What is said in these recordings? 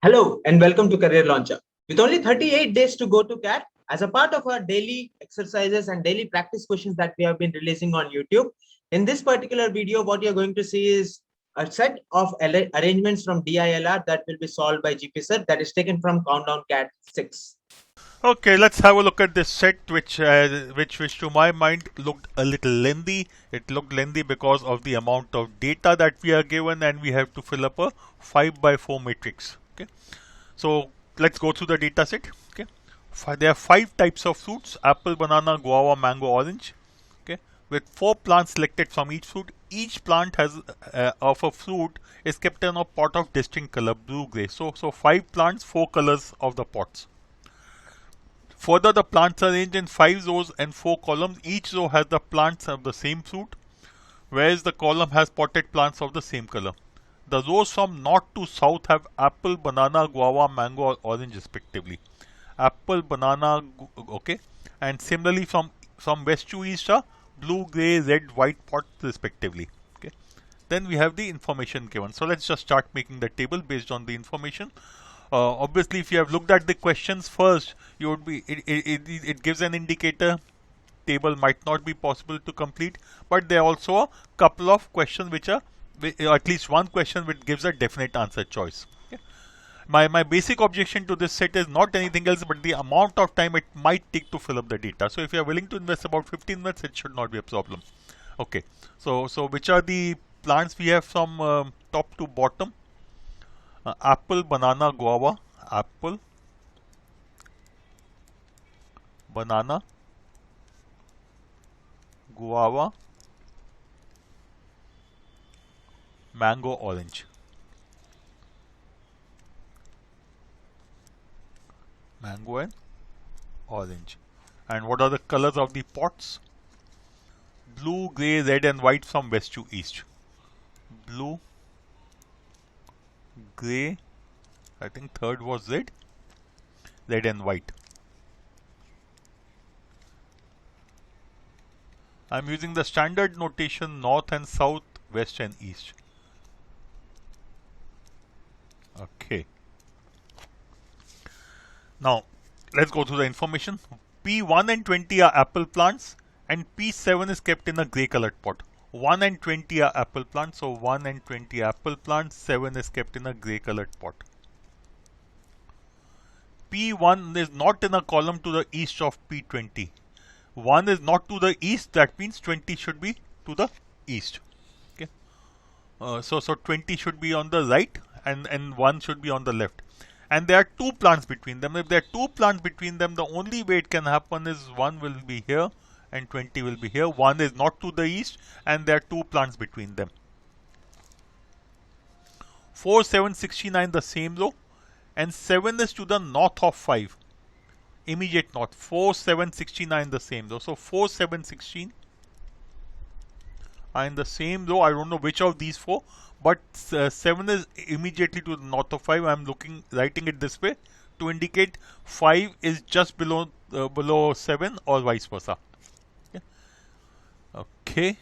Hello and welcome to Career Launcher. With only 38 days to go to CAT, as a part of our daily exercises and daily practice questions that we have been releasing on YouTube, in this particular video, what you're going to see is a set of arrangements from DILR that will be solved by GP that is taken from Countdown CAT 6. Okay, let's have a look at this set, which to my mind looked a little lengthy. It looked lengthy because of the amount of data that we are given, and we have to fill up a 5x4 matrix. Okay, so let's go through the data set. Okay, there are 5 types of fruits: apple, banana, guava, mango, orange. Okay, with 4 plants selected from each fruit. Each plant has of a fruit is kept in a pot of distinct color, blue, gray. So 5 plants, 4 colors of the pots. Further, the plants are arranged in 5 rows and 4 columns. Each row has the plants of the same fruit, whereas the column has potted plants of the same color. The rows from north to south have apple, banana, guava, mango, or orange respectively. Apple, banana, okay, and similarly from west to east are blue, grey, red, white pots respectively. Okay. Then we have the information given. So let's just start making the table based on the information. Obviously, if you have looked at the questions first, you would be it gives an indicator. Table might not be possible to complete, but there are also a couple of questions which are at least one question which gives a definite answer choice. Okay. My basic objection to this set is not anything else but the amount of time it might take to fill up the data. So if you are willing to invest about 15 minutes, it should not be a problem. Okay. So which are the plants we have from top to bottom? Apple, banana, guava, apple, banana, guava, mango, orange. Mango and orange. And what are the colors of the pots? Blue, grey, red and white from west to east. Blue, grey, I think third was red and white. I'm using the standard notation north and south, west and east. Okay. Now let's go through the information. P1 and 20 are apple plants and P7 is kept in a grey colored pot. 1 and 20 are apple plants, so 1 and 20 apple plants, 7 is kept in a grey colored pot. P1 is not in a column to the east of P20. 1 is not to the east, that means 20 should be to the east. Okay. So 20 should be on the right and 1 should be on the left. And there are 2 plants between them. If there are 2 plants between them, the only way it can happen is 1 will be here and 20 will be here. 1 is not to the east and there are 2 plants between them. 4, 7, 69 the same row and 7 is to the north of 5. Immediate north. 4, 7, 69 the same row. So 4, 7, 16 are in the same row. I don't know which of these 4, but 7 is immediately to the north of 5. I'm writing it this way to indicate 5 is just below 7 or vice versa. Okay.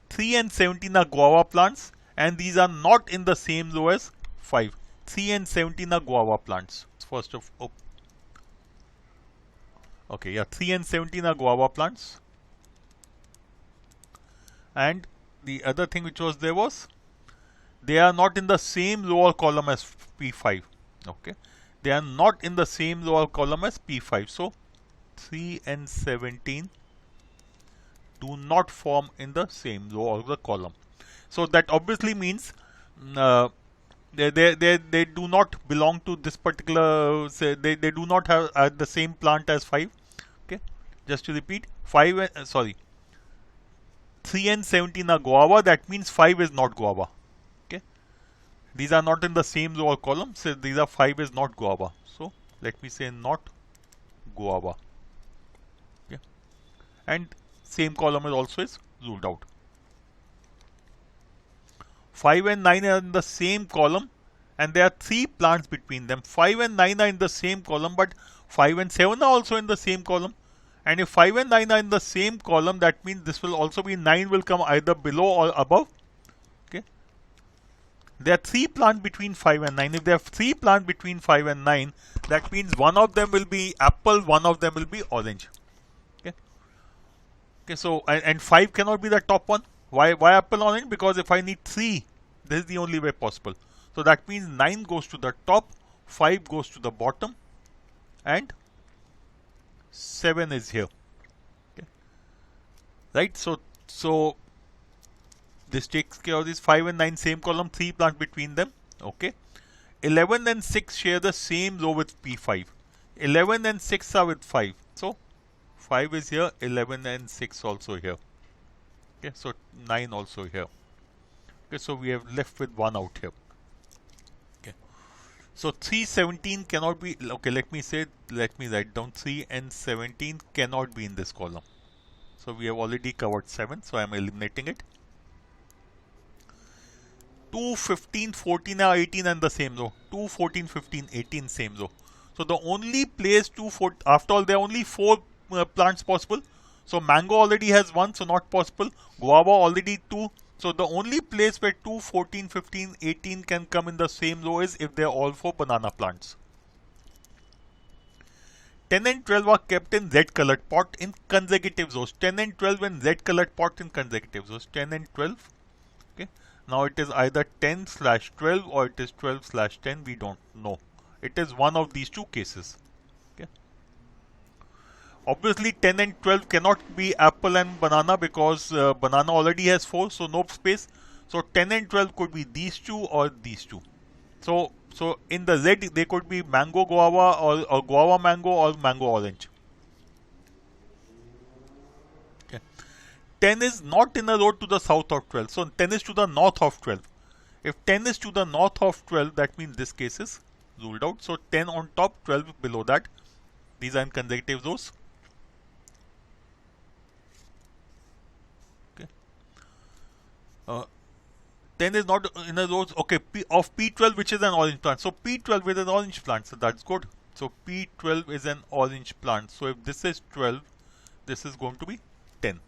3 and 17 are guava plants and these are not in the same row as 5. 3 and 17 are guava plants. First of all. Okay, yeah, 3 and 17 are guava plants. And the other thing which was there was they are not in the same row or column as P5. Okay. They are not in the same row or column as P5. So 3 and 17 do not form in the same row or the column. So that obviously means they do not belong to this particular, they do not have the same plant as 5. Okay, just to repeat, 3 and 17 are guava, that means 5 is not guava. Okay, these are not in the same row or column, so these are 5 is not guava. So let me say not guava. Okay, and same column is also ruled out. 5 and 9 are in the same column and there are 3 plants between them. 5 and 9 are in the same column, but 5 and 7 are also in the same column. And if 5 and 9 are in the same column, that means this will also be 9 will come either below or above There are 3 plants between 5 and 9. If there are 3 plants between 5 and 9, that means one of them will be apple, one of them will be orange. Okay. Okay. So and 5 cannot be the top one. Why apple orange? Because if I need 3, this is the only way possible. So that means 9 goes to the top, 5 goes to the bottom, and 7 is here. Okay. Right. So this takes care of this 5 and 9 same column, 3 plants between them. Okay. 11 and 6 share the same row with P5. 11 and 6 are with 5. So 5 is here, 11 and 6 also here. Okay, so 9 also here. Okay, so we have left with 1 out here. Okay. So 317 cannot be, okay, let me write down 3 and 17 cannot be in this column. So we have already covered 7, so I am eliminating it. 2, 15, 14 are 18 and the same row. 2, 14, 15, 18 same row. So the only place after all there are only 4 plants possible. So mango already has 1, so not possible. Guava already 2. So the only place where 2, 14, 15, 18 can come in the same row is if they are all 4 banana plants. 10 and 12 are kept in red colored pot in consecutive rows. 10 and 12 in red colored pot in consecutive rows. 10 and 12. Okay. Now it is either 10/12 or it is 12/10. We don't know. It is one of these two cases. Okay. Obviously 10 and 12 cannot be apple and banana because banana already has 4, so no space. So 10 and 12 could be these two or these two. So in the red they could be mango guava or guava mango or mango orange. Okay. 10 is not in a row to the south of 12. So 10 is to the north of 12. If 10 is to the north of 12, that means this case is ruled out. So 10 on top, 12 below that. These are in consecutive rows. Okay. 10 is not in a row. Okay, of P12, which is an orange plant. So P12 is an orange plant. So that's good. So P12 is an orange plant. So if this is 12, this is going to be 10.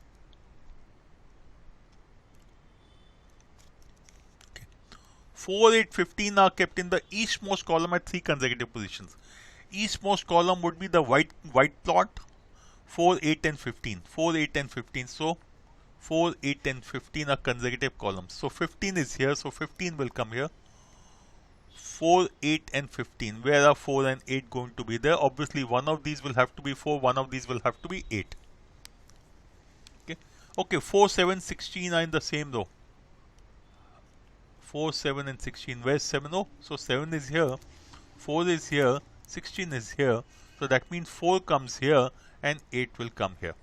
4, 8, 15 are kept in the eastmost column at 3 consecutive positions. Eastmost column would be the white plot. 4, 8 and 15. 4, 8 and 15. So 4, 8 and 15 are consecutive columns. So 15 is here. So 15 will come here. 4, 8 and 15. Where are 4 and 8 going to be there? Obviously one of these will have to be 4. One of these will have to be 8. Okay, 4, 7, 16 are in the same row. 4, 7 and 16. Where's 7? Oh, so 7 is here, 4 is here, 16 is here. So that means 4 comes here and 8 will come here.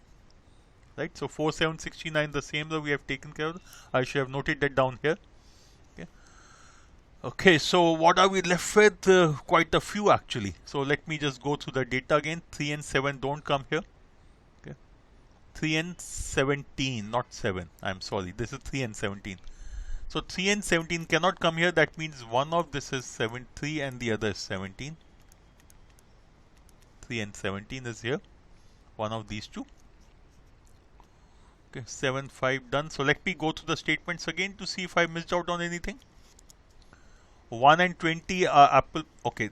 Right? So 4, 7, 16 are in the same row. We have taken care of. I should have noted that down here. Okay, so what are we left with? Quite a few actually. So let me just go through the data again. 3 and 7 don't come here. 3 and 17, not 7. I'm sorry. This is 3 and 17. So 3 and 17 cannot come here. That means one of this is 3 and the other is 17. 3 and 17 is here. One of these two. Okay, 7, 5 done. So let me go through the statements again to see if I missed out on anything. 1 and 20 are apple. Okay.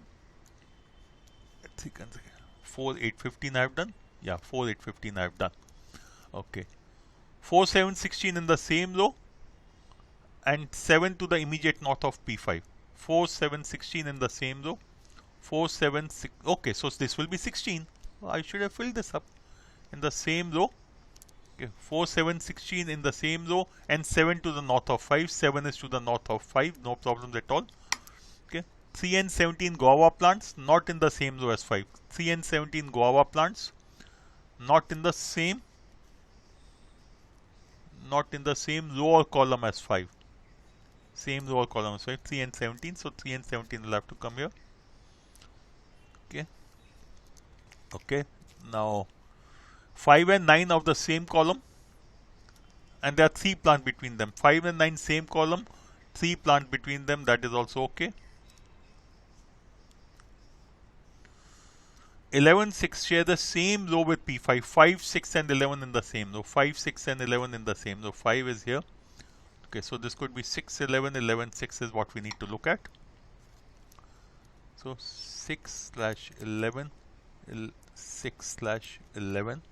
4, 8, 15 I have done. Yeah, 4, 8, 15 I have done. Okay. 4, 7, 16 in the same row. And 7 to the immediate north of P5. 4, 7, 16 in the same row. 4, 7, 6. Okay, so this will be 16. I should have filled this up. In the same row. Okay, 4, 7, 16 in the same row. And 7 to the north of 5. 7 is to the north of 5. No problems at all. Okay. 3 and 17 guava plants. Not in the same row as 5. 3 and 17 guava plants. Not in the same row or column as 5. Same row or column as 5. 3 and 17. So 3 and 17 will have to come here. Okay. Okay. Now 5 and 9 of the same column. And there are 3 plants between them. 5 and 9 same column. 3 plants between them. That is also okay. 11, 6 share the same row with P5. 5, 6 and 11 in the same row. 5, 6 and 11 in the same row. 5 is here. Okay, so this could be 6, 11, 11, 6 is what we need to look at. So 6/11, 6/11.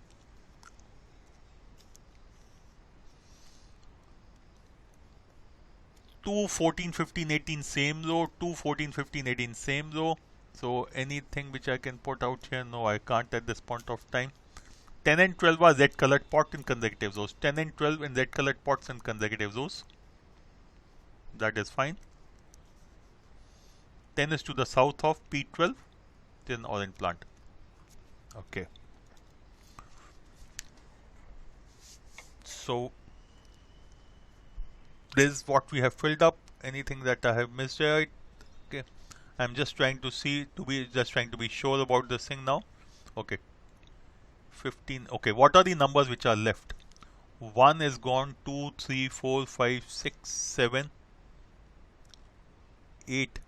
2, 14, 15, 18 same row, 2, 14, 15, 18 same row. So anything which I can put out here? No, I can't at this point of time. 10 and 12 are Z colored pot in consecutive rows. 10 and 12 in Z colored pots in consecutive rows. That is fine. 10 is to the south of P12, then orange plant. Okay. So this is what we have filled up. Anything that I have missed here? Okay. I'm just trying to see, trying to be sure about this thing now. Okay. 15. Okay, what are the numbers which are left? 1 is gone, 2, 3, 4, 5, 6, 7, 8.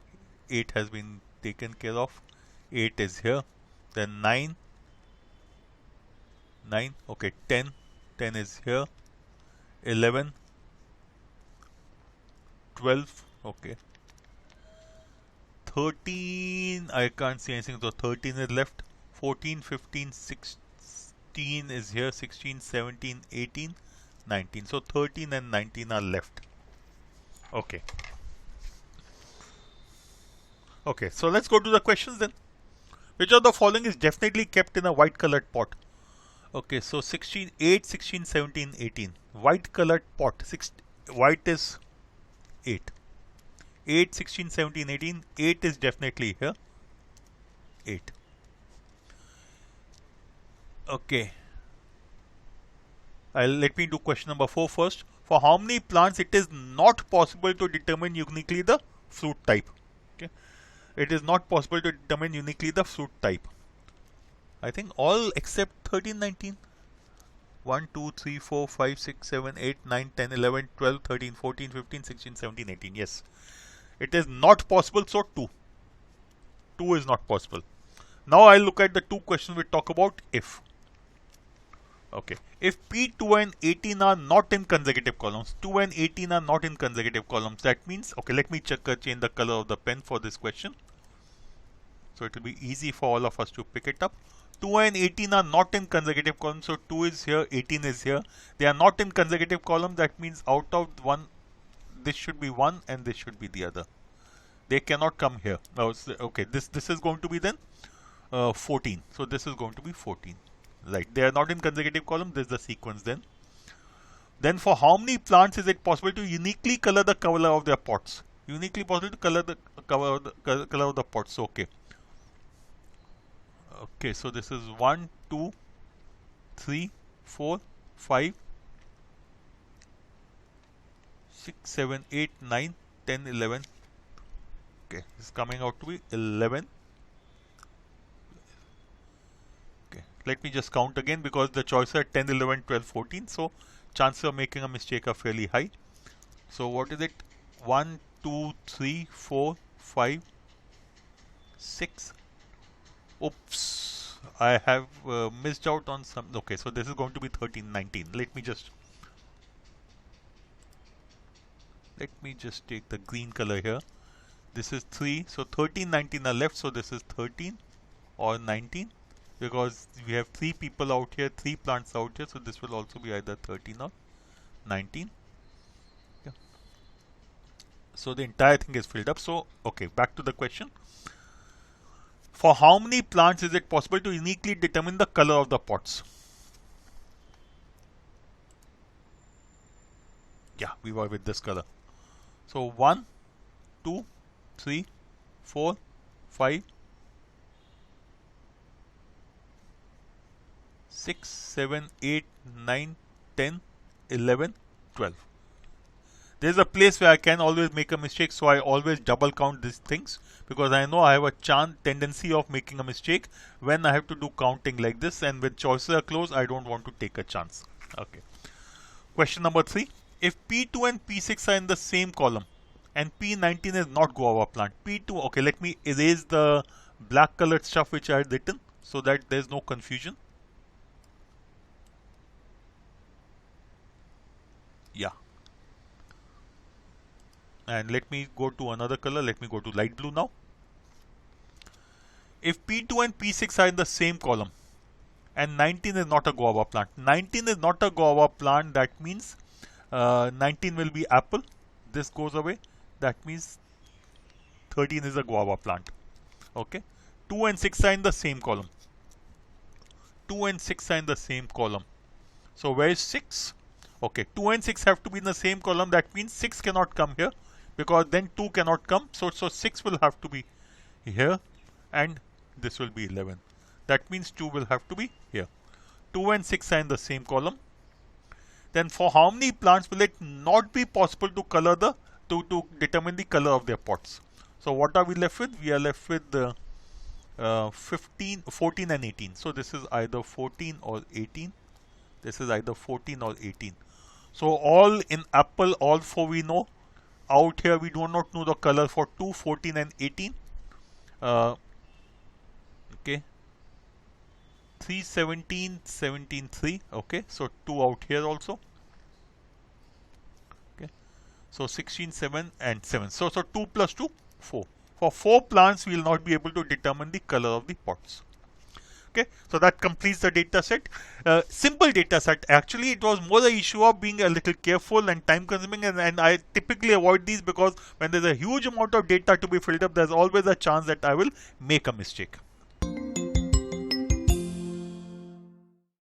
8 has been taken care of. 8 is here. Then 9. 9. Okay, 10. 10 is here. 11. 12. Okay. 13. I can't see anything. So 13 is left. 14, 15, 16 is here. 16, 17, 18, 19. So 13 and 19 are left. Okay. Okay, so let's go to the questions then. Which of the following is definitely kept in a white colored pot? Okay, so 16, 8, 16, 17, 18. White colored pot. White is 8. 8, 16, 17, 18. 8 is definitely here. 8. Okay. Let me do question number 4 first. For how many plants it is not possible to determine uniquely the fruit type? Okay. It is not possible to determine uniquely the fruit type. I think all except 13, 19. 1, 2, 3, 4, 5, 6, 7, 8, 9, 10, 11, 12, 13, 14, 15, 16, 17, 18. Yes. It is not possible, so 2. 2 is not possible. Now I'll look at the two questions we talk about if. Okay. If P2 and 18 are not in consecutive columns, 2 and 18 are not in consecutive columns, that means, okay, let me change the color of the pen for this question. So it will be easy for all of us to pick it up. 2 and 18 are not in consecutive columns, so 2 is here, 18 is here. They are not in consecutive columns, that means out of one, this should be one and this should be the other. They cannot come here. Now, okay, this is going to be then 14. So this is going to be 14. Right, they are not in consecutive column. This is the sequence then. Then for how many plants is it possible to uniquely color the color of their pots? Uniquely possible to color the color of the pots. Okay. Okay, so this is 1, 2, 3, 4, 5, 6, 7, 8, 9, 10, 11. Okay, it's coming out to be 11. Let me just count again because the choices are 10, 11, 12, 14. So chances of making a mistake are fairly high. So what is it? 1, 2, 3, 4, 5, 6. Oops. I have missed out on some. Okay, so this is going to be 13, 19. Let me just take the green color here. This is 3. So 13, 19 are left. So this is 13 or 19. Because we have 3 people out here, 3 plants out here, so this will also be either 13 or 19. Yeah. So the entire thing is filled up. So, okay, back to the question. For how many plants is it possible to uniquely determine the color of the pots? Yeah, we were with this color. So 1, 2, 3, 4, 5, 6, 7, 8, 9, 10, 11, 12. There's a place where I can always make a mistake, so I always double count these things because I know I have a tendency of making a mistake when I have to do counting like this, and when choices are close, I don't want to take a chance. Okay. Question number 3. If P2 and P6 are in the same column and P19 is not guava plant, P2, okay, let me erase the black colored stuff which I had written so that there's no confusion. Yeah. And let me go to another color. Let me go to light blue now. If P2 and P6 are in the same column and 19 is not a guava plant, 19 is not a guava plant, that means 19 will be apple. This goes away. That means 13 is a guava plant. Okay. 2 and 6 are in the same column. 2 and 6 are in the same column. So where is 6? Okay, 2 and 6 have to be in the same column. That means 6 cannot come here because then 2 cannot come. So 6 will have to be here and this will be 11. That means 2 will have to be here. 2 and 6 are in the same column. Then for how many plants will it not be possible to color to determine the color of their pots? So what are we left with? We are left with 15, 14 and 18. So this is either 14 or 18. This is either 14 or 18. So all in apple, all 4 we know. Out here we do not know the color for 2, 14 and 18. Okay. 3, 17, 17, 3. Okay. So 2 out here also. Okay. So 16, 7 and 7. So 2 plus 2, 4. For 4 plants we will not be able to determine the color of the pots. Okay, so that completes the data set. Simple data set. Actually, it was more the issue of being a little careful and time consuming, and I typically avoid these because when there's a huge amount of data to be filled up, there's always a chance that I will make a mistake.